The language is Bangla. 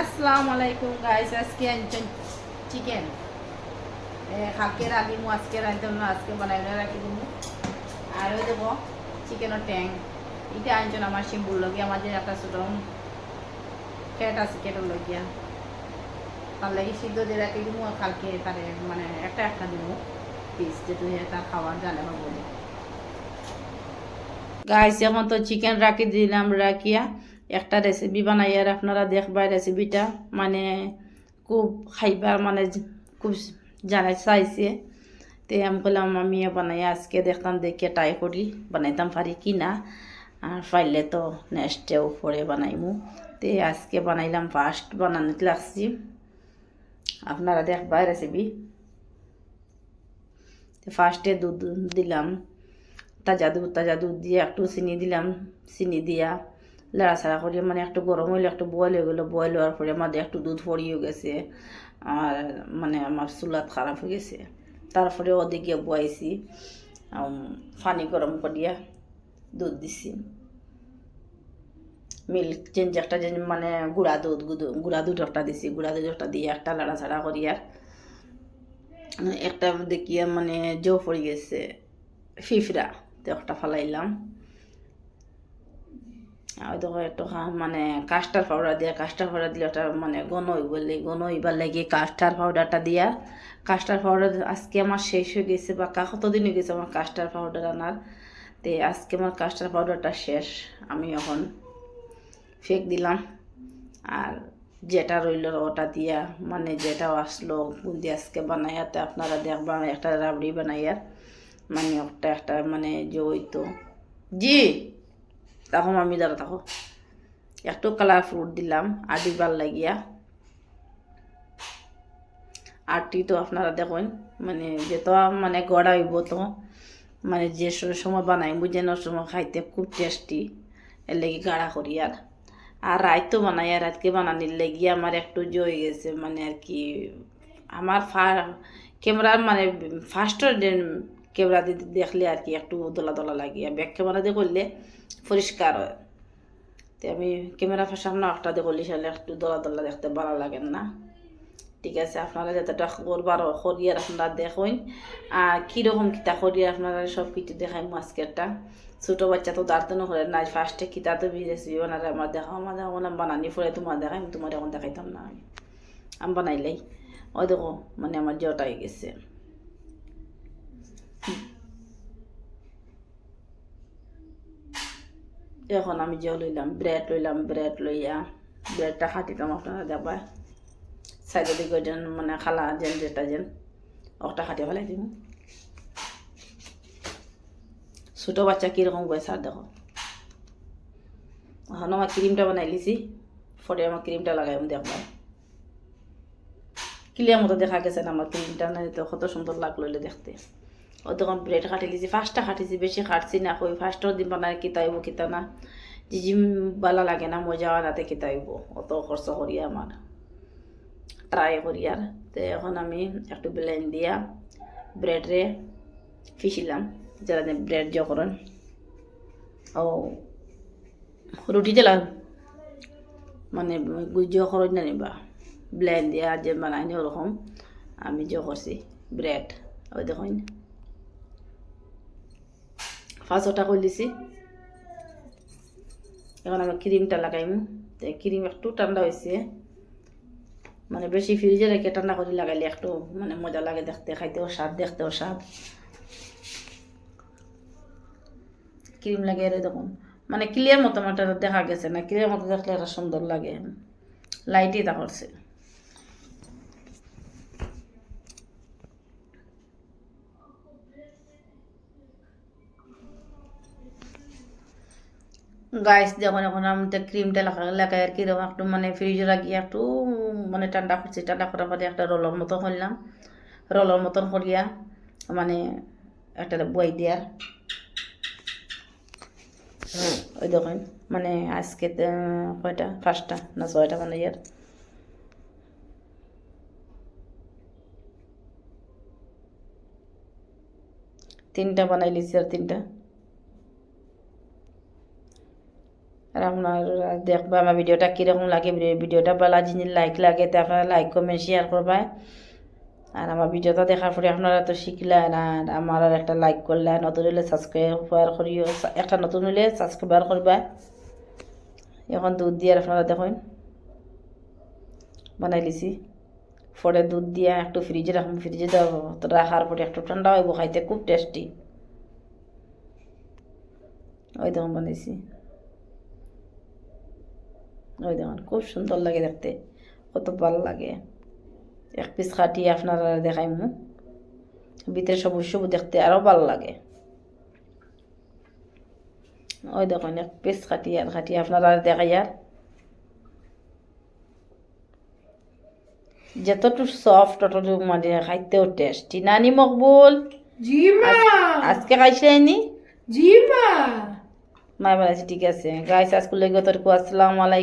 আসসালামু আলাইকুম গাইস, আজকে আনছেন চিকেন। কালকে রাখি মু, আজকে রাঁধতে না, আজকে বানাই রাখি দিব। আর ওই দেবো চিকেনের ট্যাং, এটা আনছেন আমার শিম্বুর লগিয়া, আমার যে একটা ছোট ক্যাট আছে, ক্যাটের লগিয়া তার লাগে সিদ্ধ দিয়ে রাখি দিব। কালকে তারে মানে একটা একটা দিব পিস, যেহেতু তার খাওয়ার জানে বা বলে। গাইস এখন তো চিকেন রাখি দিলাম, রাখিয়া একটা রেসিপি বানাই আর আপনারা দেখবার রেসিপিটা মানে খুব খাইবার মানে খুব জানাই চাইছে। তে আমি বললাম আমি বানাই আজকে দেখতাম, দেখে ট্রাই করি বানাইতাম পারি কি না, আর পাইলে তো নেক্সটেও পরে বানাইমু। তে আজকে বানাইলাম, ফার্স্ট বানানোতে লাগছি, আপনারা দেখবার রেসিপি। ফার্স্টে দুধ দিলাম, তাজা দুধ দিয়ে একটু চিনি দিলাম, চিনি দিয়া লাড়াছাড়া করিয়ে মানে একটু গরম হইলে একটু বয়েল হয়ে গেলো, বয়েল হওয়ার পরে আমাদের একটু দুধ পড়িয়ে গেছে, আর মানে আমার চুলাত খারাপ হয়ে গেছে। তারপরে ওদিকে বয়াইছি, পানি গরম করিয়া দুধ দিছি, মিল্ক চেঞ্জ একটা যে মানে গুঁড়া দুধ একটা দিছি, গুঁড়া দুধ একটা দিয়ে একটা লাড়াছাড়া করিয়া একটা দেখিয়া মানে জো পড়ে গেছে ফিফরা, তো একটা ফালাইলাম। আর দেখো একটু মানে কাস্টার পাউডার দিয়া, কাস্টার পাউডার দিলে ওটা মানে ঘন হইবার লাগে কাস্টার পাউডারটা দিয়া। কাস্টার পাউডার আজকে আমার শেষ হয়ে গেছে, বা কতদিন হয়ে গেছে আমার কাস্টার পাউডার আনার। তো আজকে আমার কাস্টার পাউডারটা শেষ, আমি এখন ফেক দিলাম। আর যেটা রইল ওটা দিয়া মানে যেটা আসলো বুন্দি আজকে বানাইয়াতে আপনারা দেখবা একটা রাবড়ি বানাইয়ার, মানে একটা একটা মানে যে হইতো জি তখন আমি দাঁড়া থাকো একটু কালার ফ্রুট দিলাম আর দিবার লাগিয়া। আরটি তো আপনারা দেখুন মানে যে তো মানে গড়া হইব, তো মানে যে সময় বানাই বুঝেন সময় খাইতে খুব টেস্টি, এর লেগে গাঢ়া করি। আর রাত তো বানাই, আর রাতকে বানানির লেগে আমার একটু জয়ে গেছে মানে আর কি আমার ক্যামেরার মানে ফার্স্টের ক্যামেরা দিয়ে দেখলে আর কি একটু দোলা দোলা লাগিয়া, ব্যাক ক্যামেরা দিয়ে করলে পরিষ্কার হয়। তো আমি ক্যামেরা সামনে একটা দিয়ে করলে সেটা একটু দোলা দোলা দেখতে ভালো লাগেন না। ঠিক আছে, আপনারা যতটা করবার করিয়ার আপনারা দেখুন, আর কীরকম কিতা করিয়ার আপনারা সব কিছু দেখাই। আজকেরটা ছোটো বাচ্চা তো দাঁড়তে না করে না, ফার্স্টে কিতা তো রেসিপি বানারে আমার দেখাও, আমার দেখো না বানানি পরে তোমার দেখাই, আমি তোমার এখন দেখাইতাম না, আমি বানাইলাই। ওই দেখো মানে আমার জটা হয়ে গেছে। এখন আমি যে লইলাম ব্রেড লইয়া ব্রেডটা খাটিতাম, আপনারা দেখবা সাইডে দিকে যেন মানে খালা যেটা ওটা খাটিয়ে ফেলাই দিব। ছোটো বাচ্চা কীরকম গেছে আর দেখো। এখন আমার ক্রিমটা বানাই লিছি, পরে আমার ক্রিমটা লাগাই দেখবা ক্লিয়ার মতো দেখা গেছে না আমার ক্রিমটা, না তো কত সুন্দর লাগলো দেখতে। ও তখন ব্রেড কাটি লিছি, ফার্স্টটা কাটিছি, বেশি কাটছি না, কই ফার্স্টও দিন বানায় কিতাইব কিতা না, জিম বালা লাগে না, মজা হয় নাতে কিতাইব, অত খরচ করি আমার ট্রাই করি। আর তো এখন আমি একটু ব্লেন্ড দিয়া ব্রেডরে ফিসিলাম, যারা ব্রেড জ করেন ও রুটি দিলাম মানে গুজ করেন না নিবা ব্লেন্ড দিয়া যে বানাইনি ওরকম আমি যে করছি ব্রেড। ওই দেখুন ফার্স্টটা করে দিছি, এখন আমি ক্রিমটা লাগাইম। তো ক্রিম একটু ঠান্ডা হয়েছে, মানে বেশি ফ্রিজে রেখে ঠান্ডা করে লাগাইলে একটু মানে মজা লাগে দেখতে, খাইতেও স্বাদ, দেখতেও স্বাদ। ক্রিম লাগিয়ে দেখুন মানে ক্লিয়ার মতো আমার দেখা গেছে না, ক্লিয়ার মতো দেখলে এটা সুন্দর লাগে, লাইটই তা করছে। গাইস যখন এখন আমি ক্রিমটা লাগাই আর কি একটু মানে ফ্রিজে লাগিয়ে একটু মানে ঠান্ডা করছি, ঠান্ডা করার পরে একটা রোলের মতো করলাম, রোলের মতন করিয়া মানে একটা বই দেওয়ার। ওই দেখুন মানে আজকে কয়টা, 5টা না 6টা মানে ইয়ার তিনটা বানাই লিছি, আর তিনটা আর আপনারা দেখবা আমার ভিডিওটা কীরকম লাগে, ভিডিওটা ভালো জিনিস লাইক লাগে তো আপনারা লাইক কমেন্ট শেয়ার করবা। আর আমার ভিডিওটা দেখার পরে আপনারা তো শিখলেন, আর আমার আর একটা লাইক করলেন, নতুন হলে সাবস্ক্রাইবার করিও, একটা নতুন হলে সাবস্ক্রাইবার করবা। এখন দুধ দিয়ে আপনারা দেখুন বানাই লিছি, পরে দুধ দিয়ে একটু ফ্রিজে রাখুন, ফ্রিজে রাখার পরে একটু ঠান্ডা হইব, খাইতে খুব টেস্টি। ওই দেখুন বানাইছি, ওই দেখুন খুব সুন্দর লাগে দেখতে, কত ভালো লাগে। এক পিস খাটিয়ে আপনারা দেখাই মু, ভিতরে সবুজ সবুজ দেখতে আরও ভালো লাগে। ওই দেখুন এক পিস খাটিয়ে আপনারা দেখাই, আর যতটুকু সফট ততটুকু মানে খাইতেও টেস্টি। নানি মকবুল জি মা। আজকে খাইছিলেনি? জি মা। মায় বানাইছি, ঠিক আছে গাইস, আজকে লেগে তোর আসসালামু আলাইকুম।